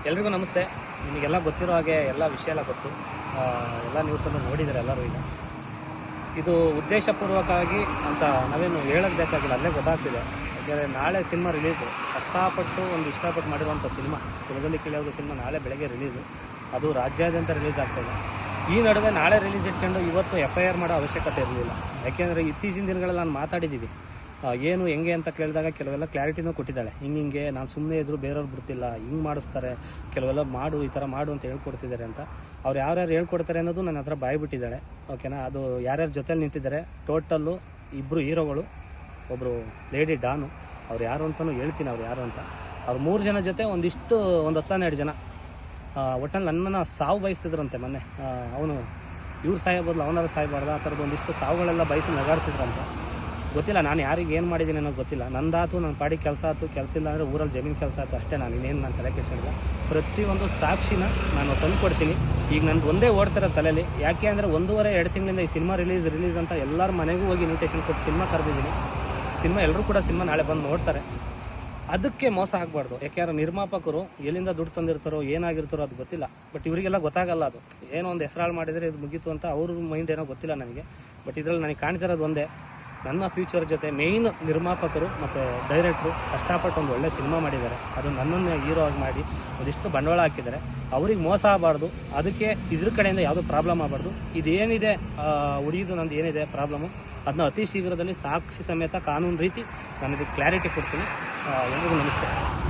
ಎಲ್ರಿಗೂ ನಮಸ್ತೆ. ನಿಮಗೆಲ್ಲ ಗೊತ್ತಿರೋ ಹಾಗೆ ಎಲ್ಲ ವಿಷಯ ಎಲ್ಲ ಗೊತ್ತು, ಎಲ್ಲ ನ್ಯೂಸನ್ನು ನೋಡಿದ್ದಾರೆ ಎಲ್ಲರೂ. ಈಗ ಇದು ಉದ್ದೇಶಪೂರ್ವಕವಾಗಿ ಅಂತ ನಾವೇನು ಹೇಳೋದು ಬೇಕಾಗಿಲ್ಲ, ಅಲ್ಲೇ ಗೊತ್ತಾಗ್ತಿದೆ. ಯಾಕೆಂದರೆ ನಾಳೆ ಸಿನಿಮಾ ರಿಲೀಸು, ಒಂದು ಇಷ್ಟಪಟ್ಟು ಮಾಡಿರುವಂಥ ಸಿನಿಮಾ ಕುಲದಲ್ಲಿ ಕೇಳೋದು ಸಿನಿಮಾ ನಾಳೆ ಬೆಳಗ್ಗೆ ರಿಲೀಸು. ಅದು ರಾಜ್ಯಾದ್ಯಂತ ರಿಲೀಸ್ ಆಗ್ತಾಯಿದೆ. ಈ ನಡುವೆ ನಾಳೆ ರಿಲೀಸ್ ಇಟ್ಕೊಂಡು ಇವತ್ತು FIR ಮಾಡೋ ಅವಶ್ಯಕತೆ ಇರಲಿಲ್ಲ. ಯಾಕೆಂದರೆ ಇತ್ತೀಚಿನ ದಿನಗಳಲ್ಲಿ ನಾನು ಮಾತಾಡಿದ್ದೀವಿ, ಏನು ಹೆಂಗೆ ಅಂತ ಕೇಳಿದಾಗ ಕೆಲವೆಲ್ಲ ಕ್ಲಾರಿಟಿನೂ ಕೊಟ್ಟಿದ್ದಾಳೆ. ಹಿಂಗೆ ನಾನು ಸುಮ್ಮನೆ ಇದ್ರು ಬೇರೆಯವ್ರು ಬಿಡ್ತಿಲ್ಲ, ಹಿಂಗೆ ಮಾಡಿಸ್ತಾರೆ, ಕೆಲವೆಲ್ಲ ಮಾಡು, ಈ ಥರ ಮಾಡು ಅಂತ ಹೇಳ್ಕೊಡ್ತಿದ್ದಾರೆ ಅಂತ. ಅವ್ರು ಯಾರ್ಯಾರು ಹೇಳ್ಕೊಡ್ತಾರೆ ಅನ್ನೋದು ನನ್ನ ಹತ್ರ ಬಾಯ್ಬಿಟ್ಟಿದ್ದಾಳೆ. ಓಕೆನಾ? ಅದು ಯಾರ್ಯಾರ ಜೊತೆಲಿ ನಿಂತಿದ್ದಾರೆ, ಟೋಟಲ್ಲು 2 ಹೀರೋಗಳು, ಒಬ್ಬರು ಲೇಡಿ ಡಾನು, ಅವ್ರು ಯಾರು ಅಂತಲೂ ಹೇಳ್ತೀನಿ, ಅವ್ರು ಯಾರು ಅಂತ. ಅವ್ರು 3 ಜನ ಜೊತೆ ಒಂದು 10-12 ಜನ ಒಟ್ಟಲ್ಲಿ ನನ್ನನ್ನು ಸಾವು ಬಯಸ್ತಿದ್ರಂತೆ. ಮೊನ್ನೆ ಅವನು ಇವ್ರು ಸಾಯಬಾರ್ದು, ಅವನಾರು ಸಾಯಬಾರ್ದು, ಆ ಥರದ್ದು ಒಂದಿಷ್ಟು ಸಾವುಗಳೆಲ್ಲ ಬಯಸಿ ನಗಾಡ್ತಿದ್ರಂತೆ. ಗೊತ್ತಿಲ್ಲ ನಾನು ಯಾರಿಗೆ ಏನು ಮಾಡಿದ್ದೀನಿ ಅನ್ನೋದು ಗೊತ್ತಿಲ್ಲ. ನಂದಾತು ನನ್ನ ಪಾಡಿಗೆ ಕೆಲಸ ಆಯ್ತು, ಕೆಲಸ ಇಲ್ಲ ಅಂದರೆ ಊರಲ್ಲಿ ಜಮೀನು ಕೆಲಸ ಆಯ್ತು, ಅಷ್ಟೇ. ನಾನು ಇನ್ನೇನು ನಾನು ತಲೆ ಕೆಡಿಸಿಲ್ಲ. ಪ್ರತಿಯೊಂದು ಸಾಕ್ಷಿನ ನಾನು ತಂದು ಕೊಡ್ತೀನಿ. ಈಗ ನನಗೆ ಒಂದೇ ಓಡ್ತಿರೋ ತಲೆಯಲ್ಲಿ. ಯಾಕೆ ಅಂದರೆ 1.5-2 ತಿಂಗಳಿಂದ ಈ ಸಿನಿಮಾ ರಿಲೀಸ್ ಅಂತ ಎಲ್ಲರ ಮನೆಗೂ ಹೋಗಿ ಇನ್ವಿಟೇಷನ್ ಕೊಟ್ಟು ಸಿನಿಮಾ ಕರೆದಿದ್ದೀನಿ. ಎಲ್ಲರೂ ಕೂಡ ಸಿನಿಮಾ ನಾಳೆ ಬಂದು ನೋಡ್ತಾರೆ. ಅದಕ್ಕೆ ಮೋಸ ಆಗಬಾರ್ದು. ಯಾಕೆಂದ್ರೆ ನಿರ್ಮಾಪಕರು ಎಲ್ಲಿಂದ ದುಡ್ಡು ತಂದಿರ್ತಾರೋ ಏನಾಗಿರ್ತಾರೋ ಅದು ಗೊತ್ತಿಲ್ಲ. ಬಟ್ ಇವರಿಗೆಲ್ಲ ಗೊತ್ತಾಗಲ್ಲ. ಅದು ಏನೋ ಒಂದು ಹೆಸರಾಳು ಮಾಡಿದರೆ ಇದು ಮುಗೀತು ಅಂತ ಅವ್ರ ಮೈಂಡ್ ಏನೋ ಗೊತ್ತಿಲ್ಲ ನನಗೆ. ಬಟ್ ಇದರಲ್ಲಿ ನನಗೆ ಕಾಣ್ತಿರೋದು ಒಂದೇ, ನನ್ನ ಫ್ಯೂಚರ್ ಜೊತೆ ಮೇಯ್ನ್ ನಿರ್ಮಾಪಕರು ಮತ್ತು ಡೈರೆಕ್ಟ್ರು ಕಷ್ಟಪಟ್ಟು ಒಂದು ಒಳ್ಳೆ ಸಿನಿಮಾ ಮಾಡಿದ್ದಾರೆ. ಅದು ನನ್ನನ್ನು ಹೀರೋ ಆಗಿ ಮಾಡಿ ಒಂದಿಷ್ಟು ಬಂಡವಾಳ ಹಾಕಿದ್ದಾರೆ. ಅವ್ರಿಗೆ ಮೋಸ ಆಗಬಾರ್ದು. ಅದಕ್ಕೆ ಇದ್ರ ಕಡೆಯಿಂದ ಯಾವುದೂ ಪ್ರಾಬ್ಲಮ್ ಆಗಬಾರ್ದು. ಇದೇನಿದೆ ಹುಡುಗಿದು ನಂದು ಏನಿದೆ ಪ್ರಾಬ್ಲಮ್ಮು, ಅದನ್ನ ಅತಿ ಶೀಘ್ರದಲ್ಲಿ ಸಾಕ್ಷಿ ಸಮೇತ ಕಾನೂನು ರೀತಿ ನಾನು ಇದಕ್ಕೆ ಕ್ಲಾರಿಟಿ ಕೊಡ್ತೀನಿ. ಎಲ್ರಿಗೂ ನಮಸ್ಕಾರ.